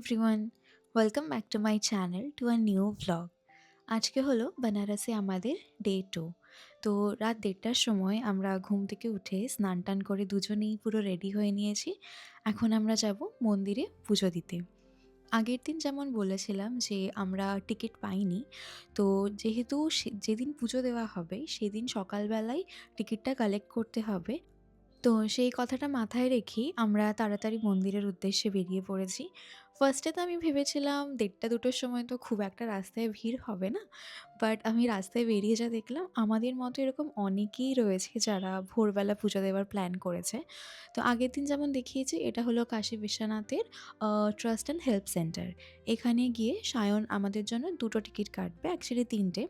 Everyone, welcome back to my channel to a new vlog. আজকে হলো বেনারসে আমাদের day 2। তো রাত 1:30টার সময় আমরা ঘুম থেকে উঠে স্নান টান করে দুজনেই পুরো রেডি হয়ে নিয়েছি। এখন আমরা যাব মন্দিরে পুজো দিতে। আগের দিন যেমন বলেছিলাম যে আমরা টিকিট পাইনি, তো যেহেতু যেদিন পুজো দেওয়া হবে সেদিন সকালবেলায় টিকিটটা কালেক্ট করতে হবে। তো সেই কথাটা মাথায় রেখেই আমরা তাড়াতাড়ি মন্দিরের উদ্দেশ্যে বেরিয়ে পড়েছি। ফার্স্টে তো আমি ভেবেছিলাম 1:30-2টোর সময় তো খুব একটা রাস্তায় ভিড় হবে না। বাট আমি রাস্তায় বেরিয়ে যা দেখলাম আমাদের মতো এরকম অনেকেই রয়েছে যারা ভোরবেলা পুজো দেওয়ার প্ল্যান করেছে। তো আগের দিন যেমন দেখিয়েছি এটা হলো কাশী বিশ্বনাথের ট্রাস্ট অ্যান্ড হেল্প সেন্টার। এখানে গিয়ে সায়ন আমাদের জন্য 2টো টিকিট কাটবে, অ্যাকচুয়ালি 3টে।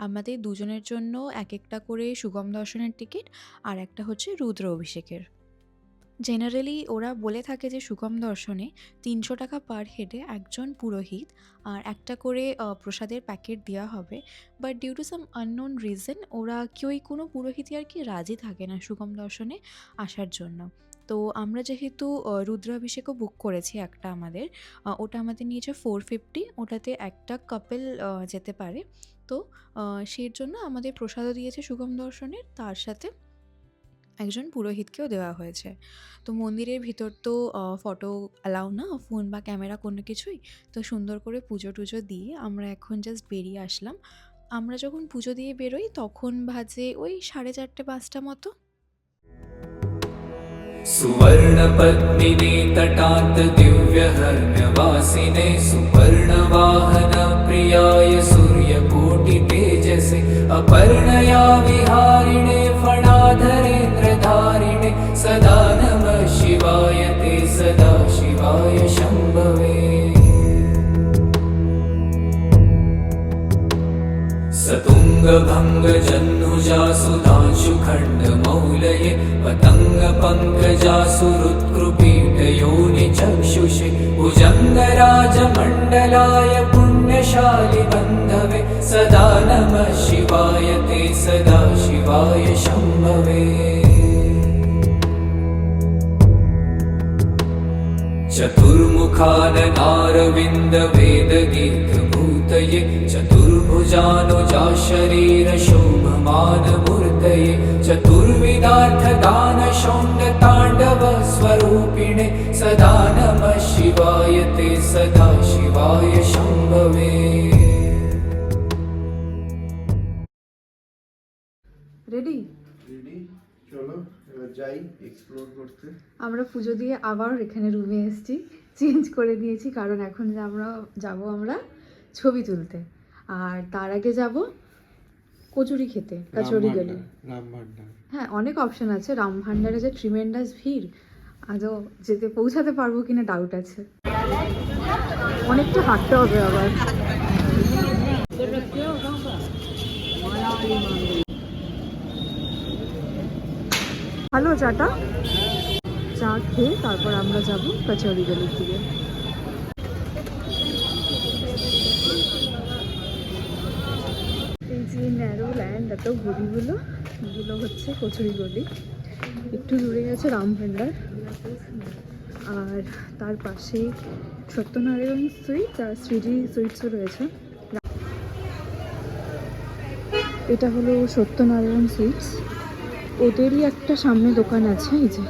আমাদের দুজনের জন্য একটা করে সুগম দর্শনের টিকিট আর একটা হচ্ছে রুদ্র অভিষেকের। জেনারেলি ওরা বলে থাকে যে সুগম দর্শনে ৩০০ টাকা পার হেডে একজন পুরোহিত আর একটা করে প্রসাদের প্যাকেট দেওয়া হবে। But due to some unknown reason ওরা কেউই কোনো পুরোহিতই আর কি রাজি থাকে না সুগম দর্শনে আসার জন্য। তো আমরা যেহেতু রুদ্রাভিষেকও বুক করেছি একটা আমাদের, ওটা আমাদের নিয়েছে 450, ওটাতে একটা কাপল যেতে পারে। তো সেই জন্য আমাদের প্রসাদও দিয়েছে সুগম দর্শনের, তার সাথে একজন পুরোহিতকেও দেওয়া হয়েছে। তো মন্দিরের ভিতর তো ফটো অ্যালাউ না, ফোন বা ক্যামেরা কোনো কিছুই। তো সুন্দর করে পুজো-টুজো দিয়ে আমরা এখন জাস্ট বেরিয়ে আসলাম। আমরা যখন পুজো দিয়ে বেরোই তখন বাজে ওই 4:30-5টা মতো। सुवर्णपद्मिने तटान्त दिव्यहर्म्यवासिने सुवर्णवाहनप्रियाय सूर्यकोटितेजसे अपर्णया विहारिणे फणाधरेन्द्रधारिणे सदा नमः शिवाय ते सदा शिवाय शम्भवे। सतुङ्गभङ्गजह्नुजा सुधांशुखण्डमौलये पतङ्गपङ्कजासुहृत्कृपीठयोनिचक्षुषे भुजङ्गराजमण्डलाय पुण्यशालिबन्धवे सदा नमः शिवाय ते सदा शिवाय शम्भवे। चतुर्मुखाननारविन्दवेददीर्घभूतये चतुर्भुजानुजा शरीरशोभमानमूर्तये चतुर्विधार्थदानशौण्डताण्डवस्वरूपिणे सदा नमः शिवाय ते सदा शिवाय शम्भवे। রেডি? রেডি, চলো এবার যাই এক্সপ্লোর করতে। আমরা পুজো দিয়ে আবার এখানে রুমে এসেছি, চেঞ্জ করে দিয়েছি কারণ এখন আমরা ছবি তুলতে। আর তার আগে যাব কচুরি খেতে, কচুরি গলি। রাম ভান্ডার। হ্যাঁ, অনেক অপশন আছে। রাম ভান্ডারে যে ট্রিমেন্ডাস ভিড়, আজও পৌঁছাতে পারবো কিনা ডাউট আছে। অনেকটা হাঁটতে হবে আবার। হ্যালো, চাটা চা খেয়ে তারপর আমরা যাব কচুরি গলির দিকে। এই যে ন্যারো ল্যান্ড, এত গলিগুলো, এগুলো হচ্ছে কচুরি গলি। একটু দূরে আছে রাম ভান্ডার, আর তার পাশে সত্যনারায়ণ সুইটস আর শ্রীজি সুইটসও রয়েছে। এটা হলো সত্যনারায়ণ সুইটস, ওদেরই একটা সামনে দোকান আছে। এই যে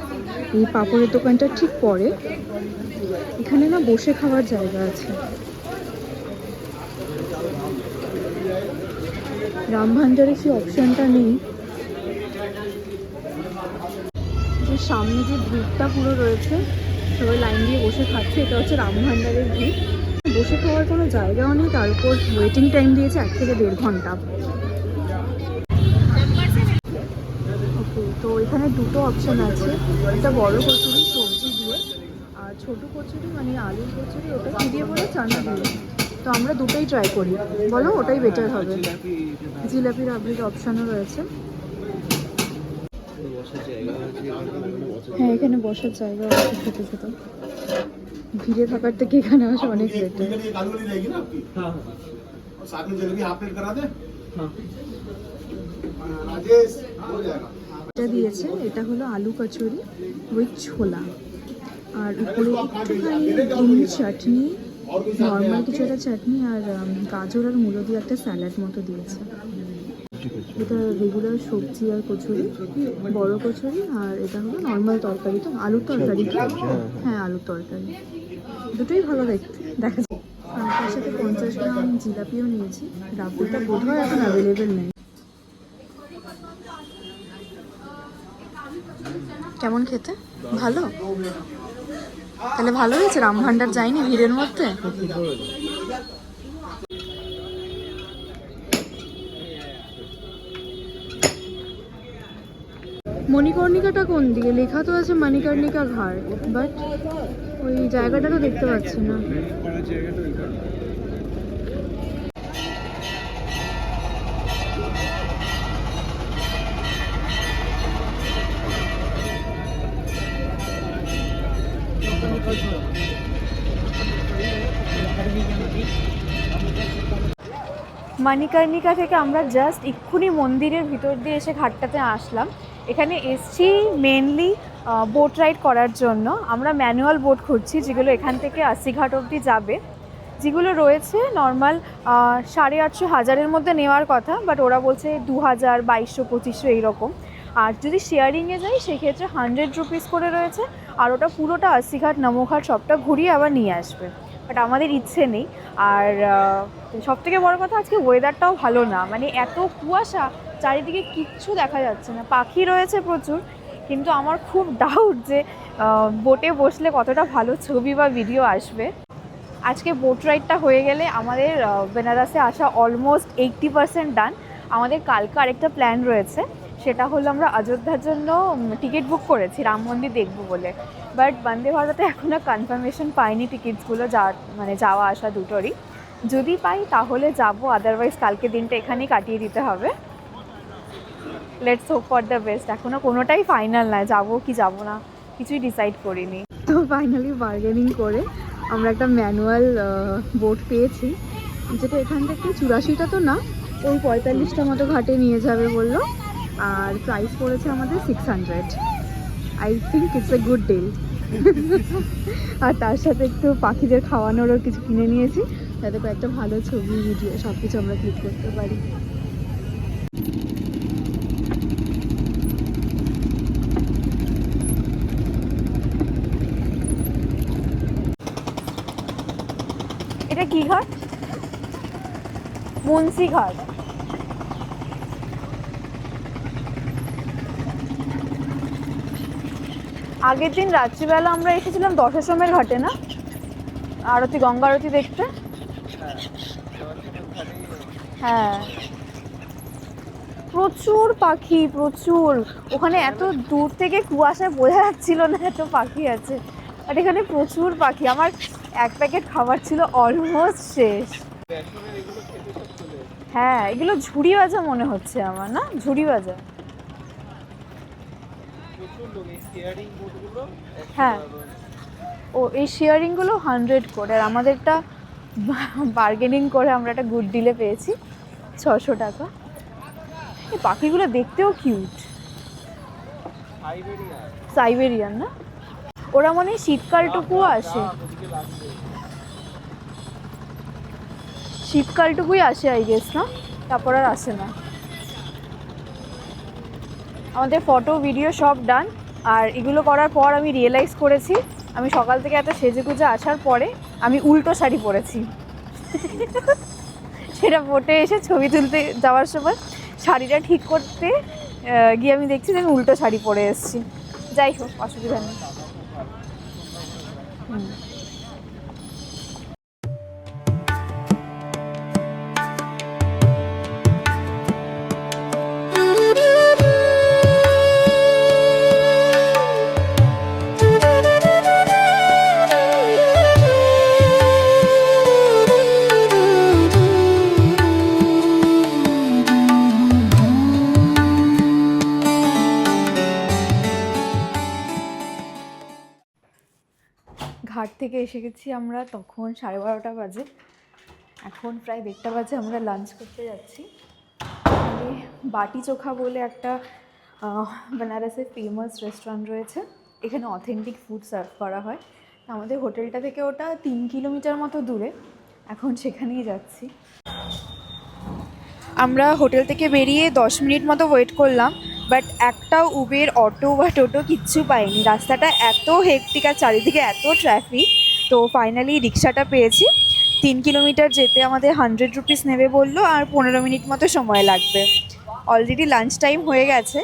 এই পাপড়ের দোকানটা ঠিক পরে, এখানে না বসে খাওয়ার জায়গা আছে। রাম ভান্ডারে সেই অপশানটা নেই। যে সামনে যে ভিড়টা পুরো রয়েছে, সবাই লাইন দিয়ে বসে খাচ্ছে, এটা হচ্ছে রাম ভান্ডারের ভিড়। বসে খাওয়ার কোনো জায়গাও নেই, তার উপর ওয়েটিং টাইম দিয়েছে 1 থেকে 1.5 ঘন্টা। ওকে, তো এখানে দুটো অপশান আছে, একটা বড় কচুরি সবজি দিয়ে, আর ছোটো কচুরি মানে আলুর কচুরি, ওটা কী দিয়ে বলে, চানা দিয়ে। তো আমরা দুটোই ট্রাই করি, বলো ওটাই বেটার হবে। জিলাপি রাবড়ির অপশানও রয়েছে। হ্যাঁ, এখানে বসার জায়গা আছে ছোটো ছোটো। ভিড়ে থাকার থেকে এখানে আসা অনেক বেটার। এটা দিয়েছে, এটা হলো আলু কচুরি উইথ ছোলা, আর উপরে একটুখানি গ্রিন চাটনি নর্মাল কিছু একটা চাটনি আর গাজর আর মূলো দিয়ে একটা স্যালাড মতো দিয়েছে। এটা রেগুলার সবজি আর কচুরি, বড় কচুরি, আর এটা হলো নর্মাল তরকারি, তো আলুর তরকারি তো। হ্যাঁ, আলুর তরকারি, দুটোই ভালো দেখতে দেখা যায়। আর তার সাথে 50 গ্রাম জিলাপিও নিয়েছি। রাবড়িটা বোধহয় এখন অ্যাভেলেবেল নেই। কেমন খেতে? ভালো? তাহলে ভালো হয়েছে, রামভান্ডার যায়নি ভিড়ের মধ্যে? মণিকর্ণিকাটা কোন দিকে? লেখা তো আছে মণিকর্ণিকা ঘাট, বাট ওই জায়গাটা তো দেখতে পাচ্ছি না। মণিকর্ণিকা থেকে আমরা জাস্ট এক্ষুনি মন্দিরের ভিতর দিয়ে এসে ঘাটটাতে আসলাম। এখানে এসছি মেনলি বোট রাইড করার জন্য। আমরা ম্যানুয়াল বোট খুঁজছি যেগুলো এখান থেকে 80 ঘাট অবধি যাবে। যেগুলো রয়েছে নর্মাল 850-1000-এর মধ্যে নেওয়ার কথা, বাট ওরা বলছে 2000, 2200, 2500 এইরকম। আর যদি শেয়ারিংয়ে যাই সেক্ষেত্রে 100 রুপিস করে রয়েছে, আর ওটা পুরোটা 80 ঘাট নমঘাট সবটা ঘুরিয়ে আবার নিয়ে আসবে। বাট আমাদের ইচ্ছে নেই। আর সবথেকে বড় কথা, আজকে ওয়েদারটাও ভালো না, মানে এত কুয়াশা, চারিদিকে কিচ্ছু দেখা যাচ্ছে না। পাখি রয়েছে প্রচুর, কিন্তু আমার খুব ডাউট যে বোটে বসলে কতটা ভালো ছবি বা ভিডিও আসবে। আজকে বোট রাইডটা হয়ে গেলে আমাদের বেনারসে আসা অলমোস্ট 80% ডান। আমাদের কালকে আরেকটা প্ল্যান রয়েছে, সেটা হলো আমরা অযোধ্যার জন্য টিকিট বুক করেছি রাম মন্দির দেখবো বলে। বাট বন্দে ভারতে এখনও কনফার্মেশন পাইনি টিকিটসগুলো, মানে যাওয়া আসা দুটোরই। যদি পাই তাহলে যাব, আদারওয়াইজ কালকে দিনটা এখানেই কাটিয়ে দিতে হবে। Let's hope for the best. এখনও কোনোটাই ফাইনাল নয়, যাবো কি যাবো না কিছুই ডিসাইড করিনি। তো ফাইনালি বার্গেনিং করে আমরা একটা ম্যানুয়াল বোট পেয়েছি, যেটা এখান থেকে 84টা তো না, ওই 45টা মতো ঘাটে নিয়ে যাবে বললো। আর প্রাইস পড়েছে আমাদের 600। I think it's a good deal. আর তার সাথে একটু পাখিদের খাওয়ানোরও কিছু কিনে নিয়েছি, যাতে কয়েকটা ভালো ছবি ভিডিও সব কিছু আমরা ক্লিক করতে পারি। এটা কি ঘাট? মুন্সি ঘাট। আগের দিন রাত্রিবেলা আমরা এসেছিলাম দশাশ্রমের ঘাটে না, আরতি, গঙ্গা আরতি দেখতে। হ্যাঁ, প্রচুর পাখি, প্রচুর। ওখানে এত দূর থেকে কুয়াশায় বোঝা যাচ্ছিল না এত পাখি আছে, আর এখানে প্রচুর পাখি। আমার এক প্যাকেট খাবার ছিল অলমোস্ট শেষ। হ্যাঁ, এগুলো ঝুড়ি ভাজা মনে হচ্ছে আমার, না ঝুড়ি ভাজা। হ্যাঁ, ও এই শেয়ারিংগুলো 100 করে, আর আমাদেরটা বার্গেনিং করে আমরা একটা গুড ডিলে পেয়েছি 600 টাকা। এই পাখিগুলো দেখতেও কিউট, সাইবেরিয়ান না? ওরা মনে হয় শীতকালটুকুও আসে, শীতকালটুকুই আসে আই গেস, না তারপর আর আসে না। আমাদের ফটো ভিডিও সব ডান। আর এগুলো করার পর আমি রিয়েলাইজ করেছি, আমি সকাল থেকে এত সেজেগুজে আসার পরে আমি উল্টো শাড়ি পরেছি। সেটা বোটে এসে ছবি তুলতে যাওয়ার সময় শাড়িটা ঠিক করতে গিয়ে আমি দেখছি যে আমি উল্টো শাড়ি পরে এসেছি। যাই হোক, অসুবিধা নেই। ঘাট থেকে এসে গেছি আমরা, তখন 12:30 বাজে। এখন প্রায় 1:30 বাজে, আমরা লাঞ্চ করতে যাচ্ছি। এখানে বাটি চোখা বলে একটা বেনারসের ফেমাস রেস্টুরেন্ট রয়েছে, এখানে অথেন্টিক ফুড সার্ভ করা হয়। আমাদের হোটেলটা থেকে ওটা 3 কিলোমিটার মতো দূরে, এখন সেখানেই যাচ্ছি। আমরা হোটেল থেকে বেরিয়ে 10 মিনিট মতো ওয়েট করলাম, বাট একটাও উবের, অটো বা টোটো কিচ্ছু পাইনি। রাস্তাটা এত হেক্টিক আর চারিদিকে এত ট্রাফিক। তো ফাইনালি রিক্সাটা পেয়েছি। 3 কিলোমিটার যেতে আমাদের 100 রুপিস নেবে বললো, আর 15 মিনিট মতো সময় লাগবে। অলরেডি লাঞ্চ টাইম হয়ে গেছে,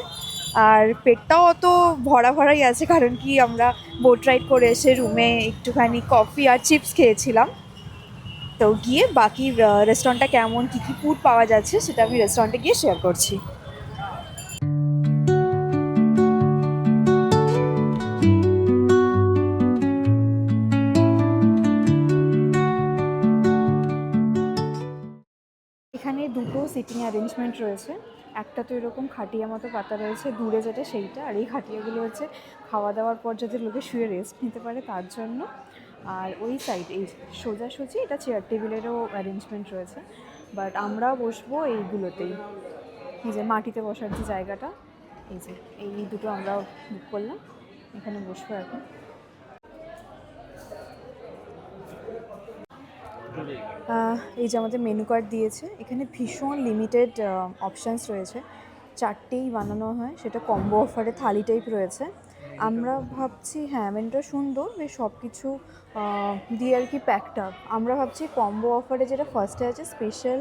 আর পেটটাও অত ভরা ভরাই আছে, কারণ কি আমরা বোট রাইড করে এসে রুমে একটুখানি কফি আর চিপস খেয়েছিলাম। তো গিয়ে বাকি রেস্টুরেন্টটা কেমন, কী কী ফুড পাওয়া যাচ্ছে সেটা আমি রেস্টুরেন্টে গিয়ে শেয়ার করছি। এখানে দুটো সিটিং অ্যারেঞ্জমেন্ট রয়েছে। একটা তো এরকম খাটিয়া মতো পাতা রয়েছে, দূরে যেটা সেইটা, আর এই খাটিয়াগুলো হচ্ছে খাওয়া দাওয়ার পর যাতে লোকে শুয়ে রেস্ট নিতে পারে তার জন্য। আর ওই সাইড এই সোজাসুজি এটা চেয়ার টেবিলেরও অ্যারেঞ্জমেন্ট রয়েছে, বাট আমরা বসবো এইগুলোতেই। এই যে মাটিতে বসার যে জায়গাটা, এই যে এই দুটো আমরা বুক করলাম, এখানে বসবো এখন। এই যে আমাদের মেনু কার্ড দিয়েছে, এখানে ভীষণ লিমিটেড অপশানস রয়েছে। 4টেই বানানো হয়, সেটা কম্বো অফারে থালি টাইপ রয়েছে। আমরা ভাবছি, হ্যাঁ মেনুটা সুন্দর, বেশ সব কিছু দিয়ে আর কি প্যাকড আপ। আমরা ভাবছি কম্বো অফারে যেটা ফার্স্টে আছে স্পেশাল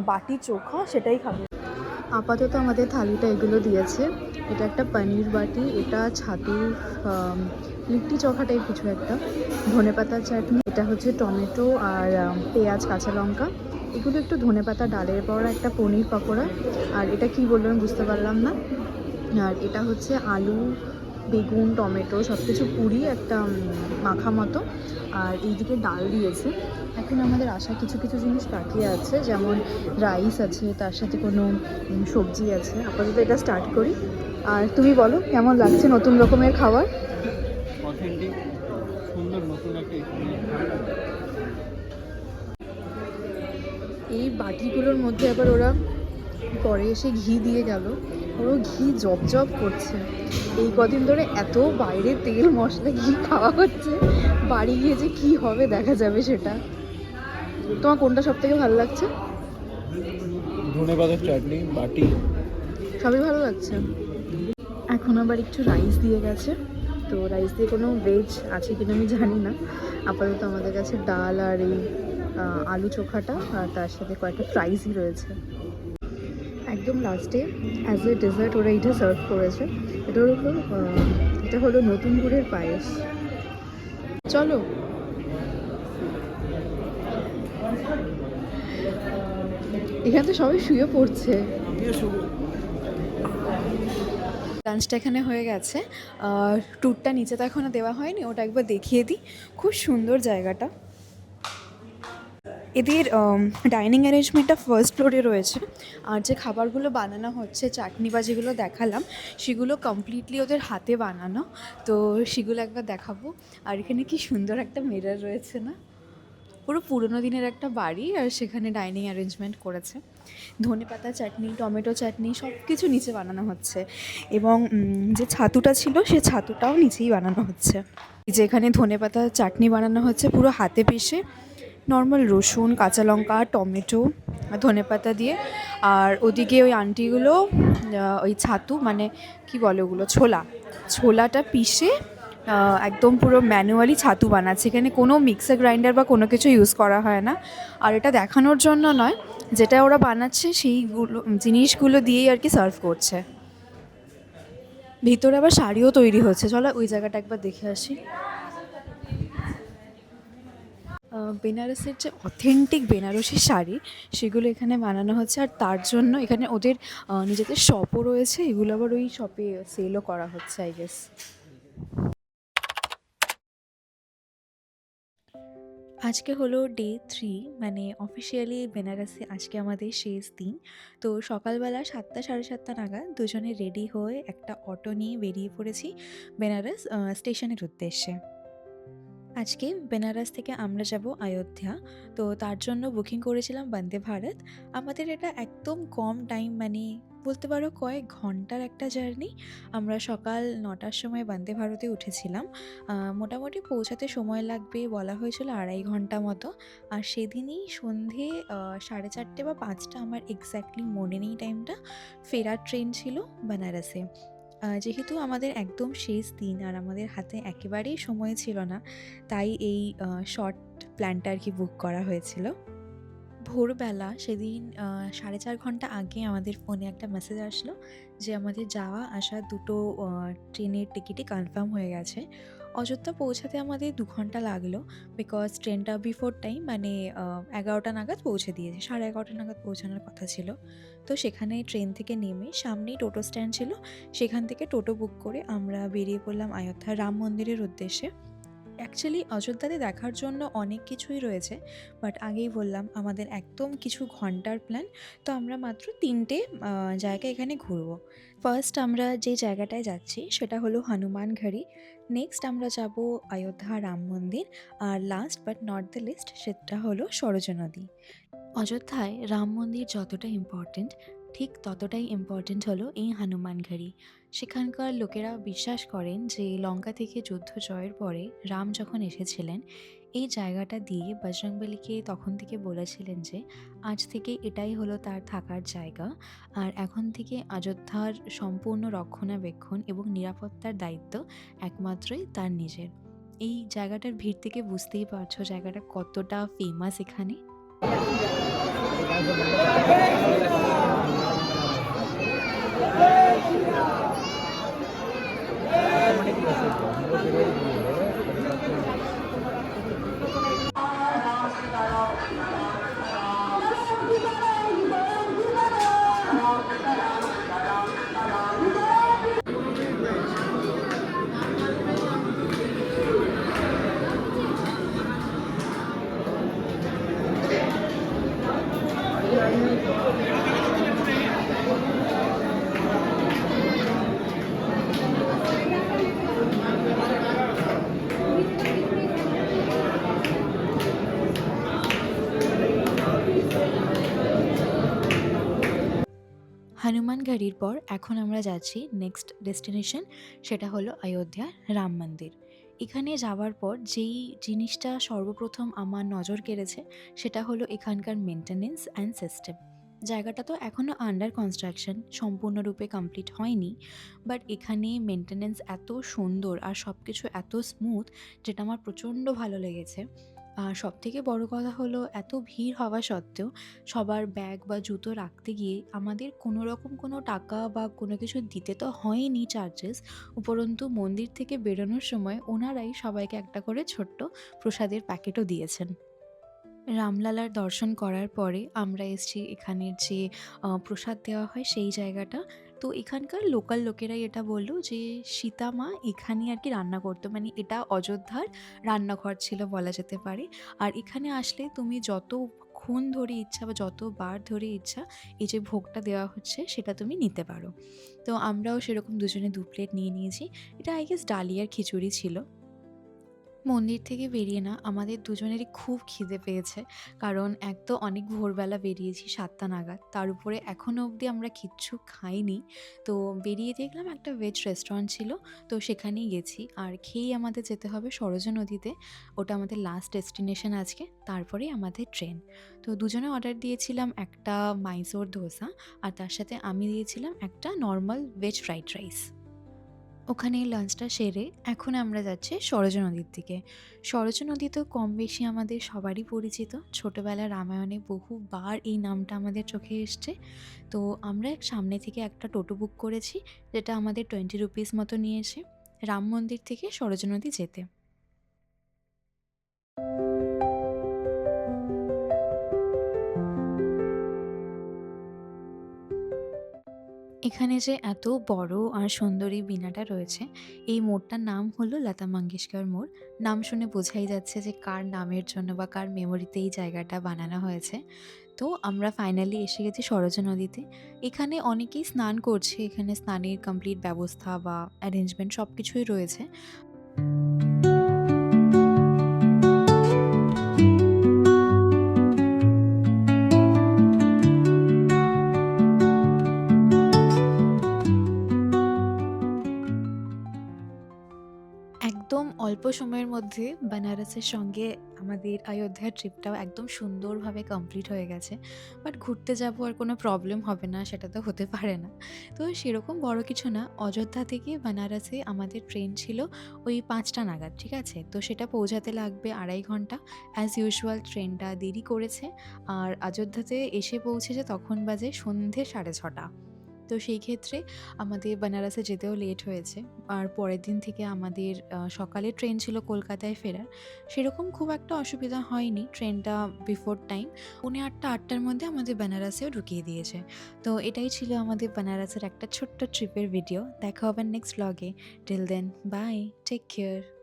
বাটি চোখা, সেটাই খাবো। আপাতত আমাদের থালিটা এগুলো দিয়েছে। এটা একটা পনির বাটি, এটা ছাতুর লিট্টি চোখা টাইপ কিছু একটা, ধনেপাতার চাটনি, এটা হচ্ছে টমেটো আর পেঁয়াজ কাঁচা লঙ্কা, এগুলো একটু ধনেপাতা ডালের বড়া, একটা পনির পকোড়া, আর এটা কি বলবো আমি বুঝতে পারলাম না। আর এটা হচ্ছে আলু, বেগুন, টমেটো সব কিছু পুরি একটা মাখা মতো, আর এইদিকে ডাল দিয়েছে। এখন আমাদের আসা কিছু কিছু জিনিস বাকি আছে, যেমন রাইস আছে, তার সাথে কোনো সবজি আছে। আপাতত এটা স্টার্ট করি। আর তুমি বলো কেমন লাগছে নতুন রকমের খাবার? অথেন্টিক, সুন্দর, নতুন একটা এই বাটিগুলোর মধ্যে আবার ওরা পরে এসে ঘি দিয়ে গেল, পুরো ঘি জব করছে। এই কদিন ধরে এত বাইরে তেল মশলা ঘি খাওয়া হচ্ছে, বাড়ি গিয়ে যে কী হবে দেখা যাবে সেটা। তোমার কোনটা সব থেকে ভালো লাগছে? ধনেপাতার চাটনি বাটি সবই ভালো লাগছে। এখন আবার একটু রাইস দিয়ে গেছে, তো রাইস দিয়ে কোনো ভেজ আছে কিনা আমি জানি না। আপাতত আমাদের কাছে ডাল আর এই আলু চোখাটা, আর তার সাথে কয়েকটা ফ্রাইজই রয়েছে। একদম লাস্টে অ্যাজ এ ডেজার্ট ওরা এটা সার্ভ করেছে। এটা হলো নতুন গুড়ের পায়েস। চলো এখানে তো সবাই শুয়ে পড়ছে। লাঞ্চটা এখানে হয়ে গেছে, ট্যুরটা নিচে তো এখনও দেওয়া হয়নি, ওটা একবার দেখিয়ে দিই। খুব সুন্দর জায়গাটা। এদের ডাইনিং অ্যারেঞ্জমেন্টটা ফার্স্ট ফ্লোরে রয়েছে, আর যে খাবারগুলো বানানো হচ্ছে, চাটনি বা যেগুলো দেখালাম, সেগুলো কমপ্লিটলি ওদের হাতে বানানো। তো সেগুলো একবার দেখাবো। আর এখানে কি সুন্দর একটা মিরর রয়েছে না, পুরো পুরোনো দিনের একটা বাড়ি, আর সেখানে ডাইনিং অ্যারেঞ্জমেন্ট করেছে। ধনেপাতা চাটনি, টমেটো চাটনি সব কিছু নিচে বানানো হচ্ছে, এবং যে ছাতুটা ছিল সে ছাতুটাও নিচেই বানানো হচ্ছে। যেখানে ধনেপাতা চাটনি বানানো হচ্ছে পুরো হাতে পিষে, নর্মাল রসুন, কাঁচা লঙ্কা, টমেটো, ধনেপাতা দিয়ে। আর ওদিকে ওই আন্টিগুলো ওই ছাতু, মানে কি বলে ওগুলো, ছোলাটা পিষে একদম পুরো ম্যানুয়ালি ছাতু বানাচ্ছে। এখানে কোনো মিক্সার গ্রাইন্ডার বা কোনো কিছু ইউজ করা হয় না। আর এটা দেখানোর জন্য নয়, যেটা ওরা বানাচ্ছে সেইগুলো জিনিসগুলো দিয়েই আর কি সার্ভ করছে। ভিতরে আবার শাড়িও তৈরি হচ্ছে, চলো ওই জায়গাটা একবার দেখে আসি। বেনারসের যে অথেন্টিক বেনারসি শাড়ি, সেগুলো এখানে বানানো হচ্ছে, আর তার জন্য এখানে ওদের নিজেদের শপও রয়েছে। এগুলো আবার ওই শপে সেলও করা হচ্ছে আই গেস। আজকে হলো ডে 3, মানে অফিসিয়ালি বেনারসে আজকে আমাদের শেষ দিন। তো সকালবেলা 7টা সাড়ে 7টা নাগাদ দুজনে রেডি হয়ে একটা অটো নিয়ে বেরিয়ে পড়েছি বেনারস স্টেশনের উদ্দেশ্যে। আজকে বেনারস থেকে আমরা যাব অযোধ্যা। তো তার জন্য বুকিং করেছিলাম বন্দে ভারত। আমাদের এটা একদম কম টাইম, মানে বলতে পারো কয়েক ঘন্টার একটা জার্নি। আমরা সকাল ৯টার সময় বন্দে ভারতে উঠেছিলাম। মোটামুটি পৌঁছাতে সময় লাগবে বলা হয়েছিল ২.৫ ঘন্টা মতো। আর সেদিনই সন্ধে ৪:৩০ বা ৫টা, আমার এক্স্যাক্টলি মনে নেই টাইমটা, ফেরার ট্রেন ছিল বেনারসে। যেহেতু আমাদের একদম শেষ দিন আর আমাদের হাতে একেবারেই সময় ছিল না, তাই এই শর্ট প্ল্যানটা আর কি বুক করা হয়েছিল। ভোরবেলা সেদিন ৪.৫ ঘন্টা আগে আমাদের ফোনে একটা মেসেজ আসলো যে আমাদের যাওয়া আসা দুটো ট্রেনের টিকিটই কনফার্ম হয়ে গেছে। অযোধ্যা পৌঁছাতে আমাদের ২ ঘন্টা লাগলো, বিকজ ট্রেনটা বিফোর টাইম, মানে ১১টা নাগাদ পৌঁছে দিয়েছে। ১১:৩০ নাগাদ পৌঁছানোর কথা ছিল। তো সেখানে ট্রেন থেকে নেমে সামনেই টোটো স্ট্যান্ড ছিল, সেখান থেকে টোটো বুক করে আমরা বেরিয়ে পড়লাম অযোধ্যা রাম মন্দিরের উদ্দেশ্যে। অ্যাকচুয়ালি অযোধ্যাতে দেখার জন্য অনেক কিছুই রয়েছে, বাট আগেই বললাম আমাদের একদম কিছু ঘন্টার প্ল্যান। তো আমরা মাত্র ৩টে জায়গা এখানে ঘুরবো। ফার্স্ট আমরা যে জায়গাটায় যাচ্ছি সেটা হলো হনুমানঘাড়ি। নেক্সট আমরা যাব অযোধ্যা রাম মন্দির। আর last but not the least, সেটা হলো সরজ নদী। অযোধ্যায় রাম মন্দির যতটা ইম্পর্ট্যান্ট, ঠিক ততটাই ইম্পর্ট্যান্ট হলো এই হনুমানঘাড়ি। সেখানকার লোকেরা বিশ্বাস করেন যে লঙ্কা থেকে যুদ্ধ জয়ের পরে রাম যখন এসেছিলেন, এই জায়গাটা দিয়ে বজরংবলীকে তখন থেকে বলেছিলেন যে আজ থেকে এটাই হলো তার থাকার জায়গা, আর এখন থেকে অযোধ্যার সম্পূর্ণ রক্ষণাবেক্ষণ এবং নিরাপত্তার দায়িত্ব একমাত্রই তার নিজের। এই জায়গাটার ভিড় থেকে বুঝতেই পারছো জায়গাটা কতটা ফেমাস এখানে। হনুমানগড়ির পর এখন আমরা যাচ্ছি নেক্সট ডেস্টিনেশন, সেটা হলো অযোধ্যা রাম মন্দির। এখানে যাওয়ার পর যেই জিনিসটা সর্বপ্রথম আমার নজর কেড়েছে সেটা হলো এখানকার মেনটেনেন্স অ্যান্ড সিস্টেম। জায়গাটা তো এখনও আন্ডার কনস্ট্রাকশন, সম্পূর্ণরূপে কমপ্লিট হয়নি, বাট এখানে মেনটেনেন্স এত সুন্দর আর সব কিছু এত স্মুথ, যেটা আমার প্রচণ্ড ভালো লেগেছে। আর সবথেকে বড় কথা হলো এত ভিড় হওয়া সত্ত্বেও সবার ব্যাগ বা জুতো রাখতে গিয়ে আমাদের কোনো রকম কোনো টাকা বা কোনো কিছু দিতে তো হয়নি চার্জেস, উপরন্তু মন্দির থেকে বেরোনোর সময় ওনারাই সবাইকে একটা করে ছোট্ট প্রসাদের প্যাকেটও দিয়েছেন। রামলালার দর্শন করার পরে আমরা এসেছি এখানের যে প্রসাদ দেওয়া হয় সেই জায়গাটা। তো এখানকার লোকাল লোকেরাই এটা বলল যে সীতা মা এখানেই আর কি রান্না করতো, মানে এটা অযোধ্যার রান্নাঘর ছিল বলা যেতে পারে। আর এখানে আসলে তুমি যতক্ষণ ধরে ইচ্ছা বা যতবার ধরে ইচ্ছা এই যে ভোগটা দেওয়া হচ্ছে সেটা তুমি নিতে পারো। তো আমরাও সেরকম দুজনে ২ প্লেট নিয়ে নিয়েছি। এটা আই গেস ডালিয়ার খিচুড়ি ছিল। মন্দির থেকে বেরিয়ে না আমাদের দুজনেরই খুব খিদে পেয়েছে, কারণ এক তো অনেক ভোরবেলা বেরিয়েছি ৭টা নাগাদ, তার উপরে এখনও অবধি আমরা কিচ্ছু খাইনি। তো বেরিয়ে দেখলাম একটা ভেজ রেস্টুরেন্ট ছিল, তো সেখানেই গেছি আর খেয়েই আমাদের যেতে হবে সরজ নদীতে। ওটা আমাদের লাস্ট ডেস্টিনেশন আজকে, তারপরেই আমাদের ট্রেন। তো দুজনে অর্ডার দিয়েছিলাম একটা মাইসোর ধোসা, আর তার সাথে আমি দিয়েছিলাম একটা নর্মাল ভেজ ফ্রাইড রাইস। ওখানে লাঞ্চটা সেরে এখন আমরা যাচ্ছি সরজ নদীর দিকে। সরজ নদী তো কম বেশি আমাদের সবারই পরিচিত। ছোটোবেলার রামায়ণে বহুবার এই নামটা আমাদের চোখে এসছে। তো আমরা সামনে থেকে একটা টোটো বুক করেছি, যেটা আমাদের 20 রুপিস মতো নিয়েছে রাম মন্দির থেকে সরজ নদী যেতে। এখানে যে এত বড় আর সুন্দরী বীণাটা রয়েছে, এই মোড়টার নাম হলো লতা মঙ্গেশকর মোড়। নাম শুনে বোঝাই যাচ্ছে যে কার নামের জন্য বা কার মেমোরিতে এই জায়গাটা বানানো হয়েছে। তো আমরা ফাইনালি এসে গেছি সরজ নদীতে। এখানে অনেকেই স্নান করছে, এখানে স্নানের কমপ্লিট ব্যবস্থা বা অ্যারেঞ্জমেন্ট সব কিছুই রয়েছে। অল্প সময়ের মধ্যে বেনারসের সঙ্গে আমাদের অযোধ্যার ট্রিপটাও একদম সুন্দরভাবে কমপ্লিট হয়ে গেছে। বাট ঘুরতে যাবো আর কোনো প্রবলেম হবে না সেটা তো হতে পারে না। তো সেরকম বড় কিছু না। অযোধ্যা থেকে বেনারসে আমাদের ট্রেন ছিল ওই ৫টা নাগাদ, ঠিক আছে? তো সেটা পৌঁছাতে লাগবে ২.৫ ঘন্টা। অ্যাজ ইউজুয়াল ট্রেনটা দেরি করেছে। আর অযোধ্যাতে এসে পৌঁছেছে তখন বাজে সন্ধে ৬:৩০। তো সেই ক্ষেত্রে আমাদের বেনারসে যেতেও লেট হয়েছে। আর পরের দিন থেকে আমাদের সকালের ট্রেন ছিল কলকাতায় ফেরার। সেরকম খুব একটা অসুবিধা হয়নি। ট্রেনটা বিফোর টাইম ৮:৩০-৮টার মধ্যে আমাদের বেনারসেও ঢুকিয়ে দিয়েছে। তো এটাই ছিল আমাদের বেনারসের একটা ছোট্ট ট্রিপের ভিডিও। দেখা হবে নেক্সট ভ্লগে। Till then bye, take care.